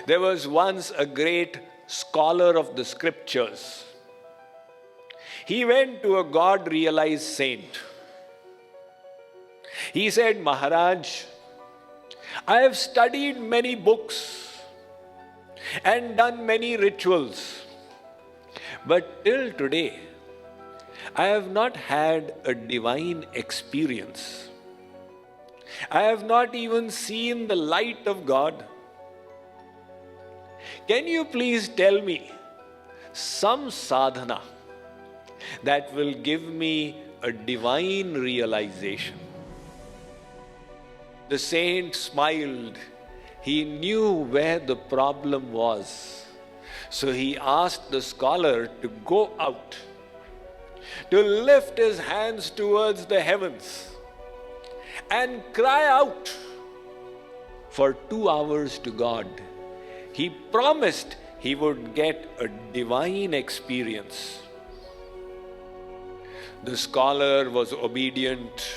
There was once a great scholar of the scriptures. He went to a God-realized saint. He said, Maharaj, I have studied many books and done many rituals, but till today, I have not had a divine experience. I have not even seen the light of God. Can you please tell me some sadhana that will give me a divine realization? The saint smiled. He knew where the problem was. So he asked the scholar to go out, to lift his hands towards the heavens and cry out for 2 hours to God. He promised he would get a divine experience. The scholar was obedient.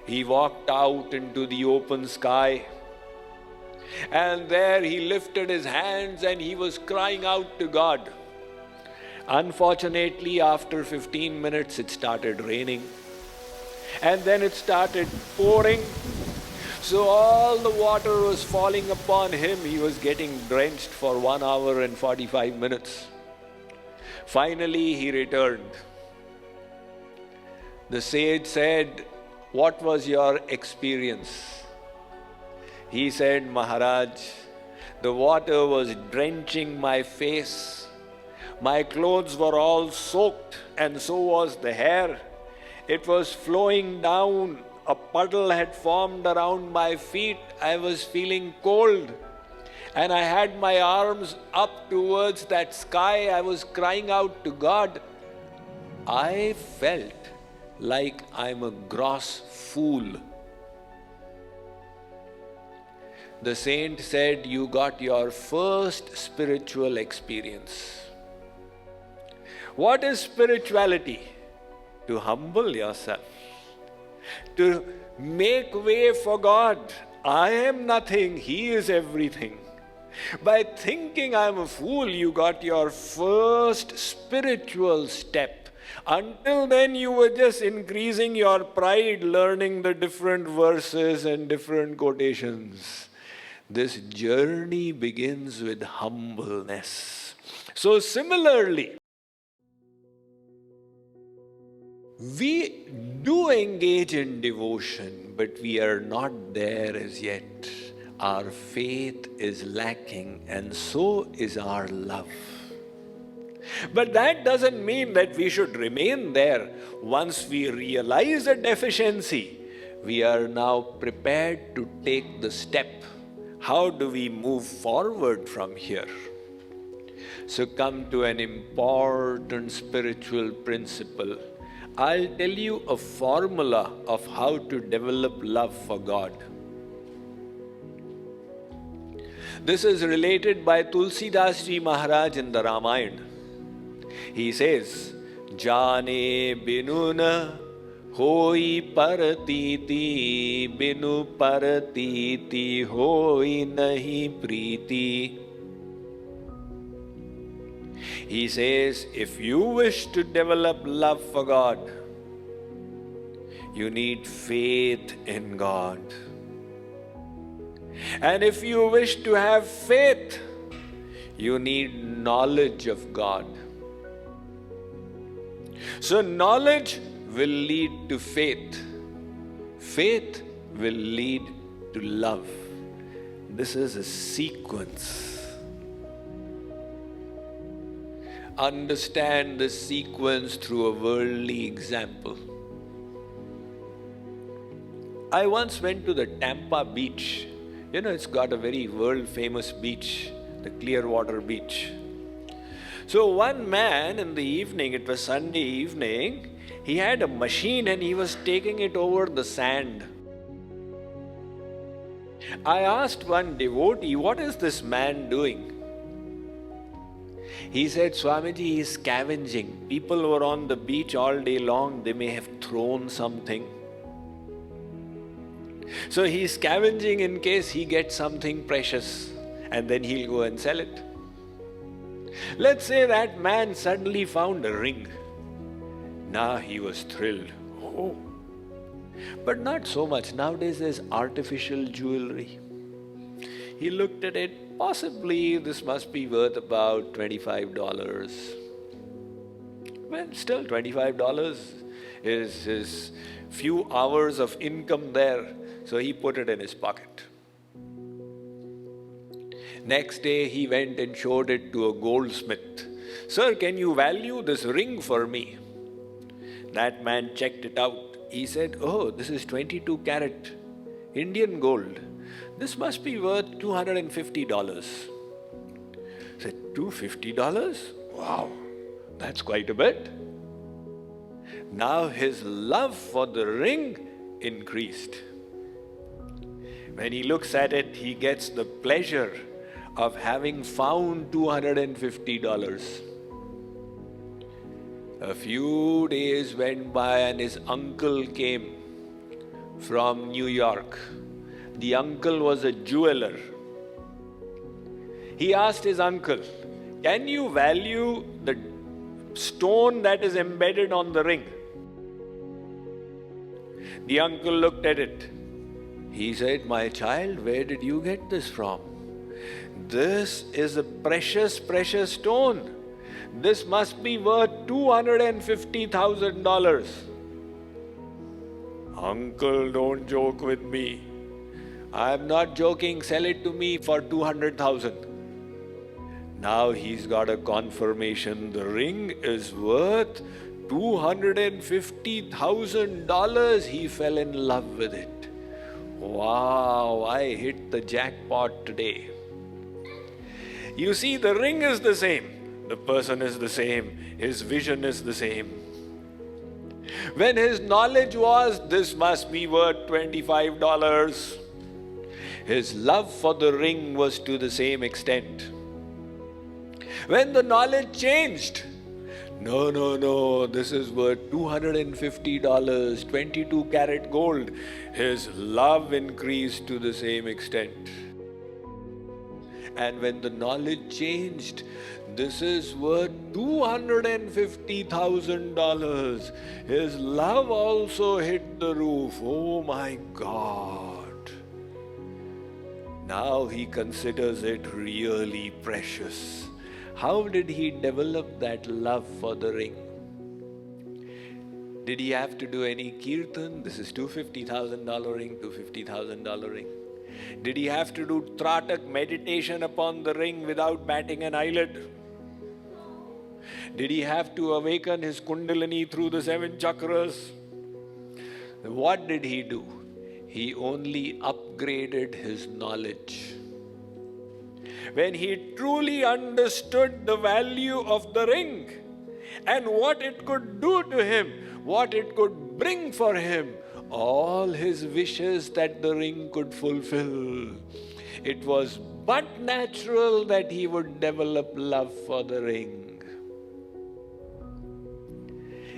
He walked out into the open sky, and there he lifted his hands and he was crying out to God. Unfortunately, after 15 minutes, it started raining, and then it started pouring. So all the water was falling upon him. He was getting drenched for 1 hour and 45 minutes. Finally, he returned. The sage said, what was your experience? He said, Maharaj, the water was drenching my face. My clothes were all soaked, and so was the hair. It was flowing down. A puddle had formed around my feet. I was feeling cold, and I had my arms up towards that sky. I was crying out to God. I felt like I'm a gross fool. The saint said, you got your first spiritual experience. What is spirituality? To humble yourself, to make way for God. I am nothing, He is everything. By thinking I'm a fool, you got your first spiritual step. Until then, you were just increasing your pride, learning the different verses and different quotations. This journey begins with humbleness. So similarly, we do engage in devotion, but we are not there as yet. Our faith is lacking, and so is our love. But that doesn't mean that we should remain there. Once we realize a deficiency, we are now prepared to take the step. How do we move forward from here? So come to an important spiritual principle. I'll tell you a formula of how to develop love for God. This is related by Tulsidas Ji Maharaj in the Ramayana. He says, Jane binu na hoi paratiti, binu paratiti hoi nahi priti. He says, if you wish to develop love for God, you need faith in God. And if you wish to have faith, you need knowledge of God. So knowledge will lead to faith. Faith will lead to love. This is a sequence. Understand the sequence through a worldly example. I once went to the Tampa beach. You know, it's got a very world-famous beach, the Clearwater Beach. So one man in the evening, it was Sunday evening, he had a machine and he was taking it over the sand. I asked one devotee, what is this man doing? He said, Swamiji, he is scavenging. People were on the beach all day long, they may have thrown something. So he is scavenging in case he gets something precious. and then he'll go and sell it. Let's say that man suddenly found a ring. Now he was thrilled. Oh. But not so much. Nowadays there's artificial jewelry. He looked at it. Possibly this must be worth about $25. Well, still $25 is his few hours of income there. So he put it in his pocket. Next day he went and showed it to a goldsmith. Sir, can you value this ring for me? That man checked it out. He said, oh, this is 22 karat Indian gold. This must be worth $250. I said, $250? Wow, that's quite a bit. Now his love for the ring increased. When he looks at it, he gets the pleasure of having found $250. A few days went by and his uncle came from New York. The uncle was a jeweler. He asked his uncle, can you value the stone that is embedded on the ring? The uncle looked at it. He said, my child, where did you get this from? This is a precious, precious stone. This must be worth $250,000. Uncle, don't joke with me. I'm not joking. Sell it to me for $200,000. Now he's got a confirmation. The ring is worth $250,000. He fell in love with it. Wow, I hit the jackpot today. You see, the ring is the same. The person is the same. His vision is the same. When his knowledge was, this must be worth $25, his love for the ring was to the same extent. When the knowledge changed, no, this is worth $250, 22 karat gold, his love increased to the same extent. And when the knowledge changed, this is worth $250,000. His love also hit the roof. Oh my God. Now he considers it really precious. How did he develop that love for the ring? Did he have to do any kirtan? This is $250,000 ring, $250,000 ring. Did he have to do tratak, meditation upon the ring without batting an eyelid? Did he have to awaken his kundalini through the 7 chakras? What did he do? He only upgraded his knowledge. When he truly understood the value of the ring and what it could do to him, what it could bring for him, all his wishes that the ring could fulfill, it was but natural that he would develop love for the ring.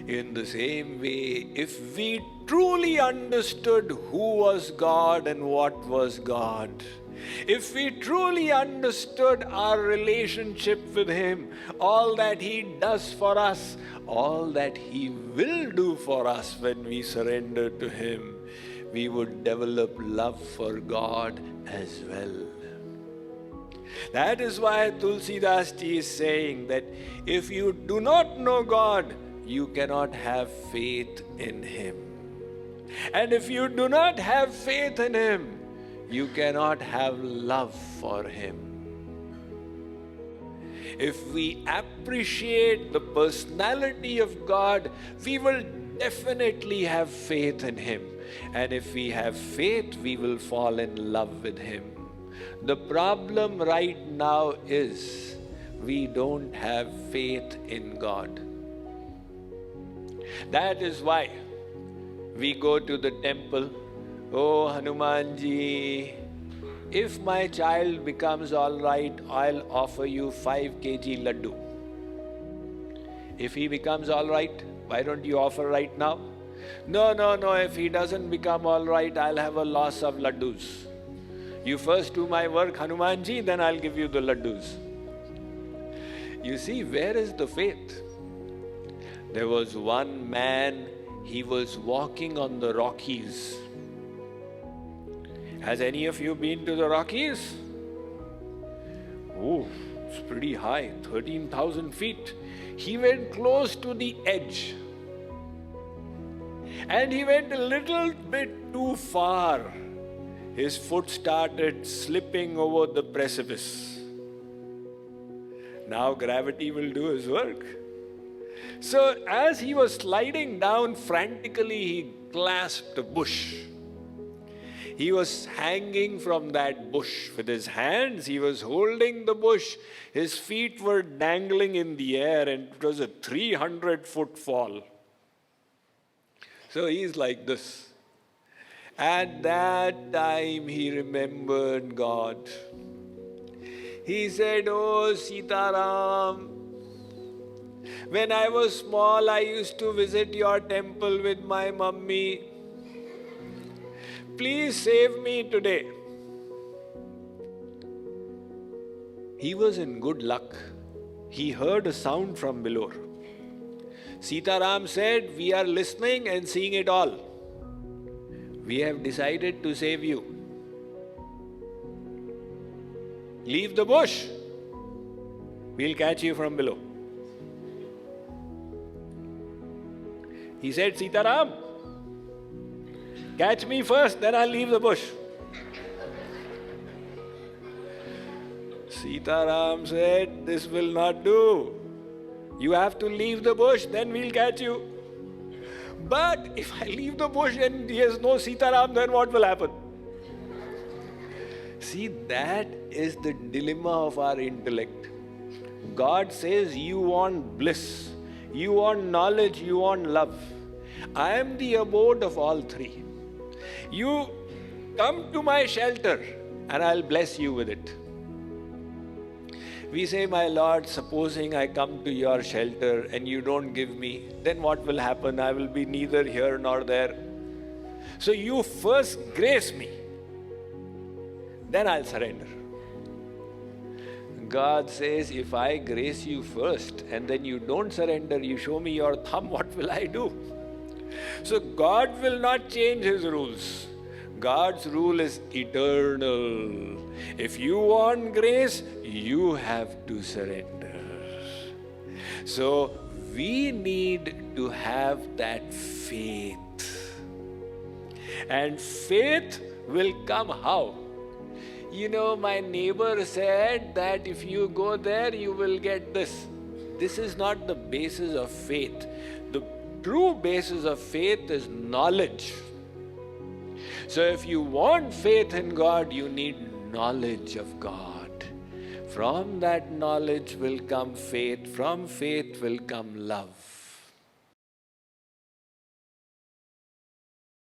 In the same way, if we truly understood who was God and what was God, if we truly understood our relationship with Him, all that He does for us, all that He will do for us when we surrender to Him, we would develop love for God as well. That is why Tulsidas Ji is saying that if you do not know God, you cannot have faith in Him. And if you do not have faith in Him, you cannot have love for Him. If we appreciate the personality of God, we will definitely have faith in Him. And if we have faith, we will fall in love with Him. The problem right now is we don't have faith in God. That is why we go to the temple. Oh Hanumanji, if my child becomes all right, I'll offer you 5 kg laddu. If he becomes all right, why don't you offer right now? No, if he doesn't become all right, I'll have a loss of laddus. You first do my work, Hanumanji, then I'll give you the laddus. You see, where is the faith? There was one man, he was walking on the Rockies. Has any of you been to the Rockies? Oh, it's pretty high, 13,000 feet. He went close to the edge. And he went a little bit too far. His foot started slipping over the precipice. Now gravity will do his work. So as he was sliding down frantically, he clasped a bush. He was hanging from that bush with his hands. He was holding the bush. His feet were dangling in the air, and it was a 300-foot fall. So he's like this. At that time, he remembered God. He said, "Oh, Sitaram, when I was small, I used to visit your temple with my mummy. Please save me today." He was in good luck. He heard a sound from below. Sitaram said, "We are listening and seeing it all. We have decided to save you. Leave the bush. We'll catch you from below." He said, "Sitaram, catch me first, then I'll leave the bush." Sitaram said, "This will not do. You have to leave the bush, then we'll catch you. But if I leave the bush and there's no Sitaram, then what will happen?" See, that is the dilemma of our intellect. God says, you want bliss, you want knowledge, you want love. I am the abode of all three. You come to my shelter and I'll bless you with it. We say, "My Lord, supposing I come to your shelter and you don't give me, then what will happen? I will be neither here nor there. So you first grace me, then I'll surrender." God says, if I grace you first and then you don't surrender, you show me your thumb, what will I do? So God will not change his rules. God's rule is eternal. If you want grace, you have to surrender. So we need to have that faith. And faith will come how? You know, my neighbor said that if you go there, you will get this. This is not the basis of faith. The true basis of faith is knowledge. So if you want faith in God, you need knowledge of God. From that knowledge will come faith. From faith will come love.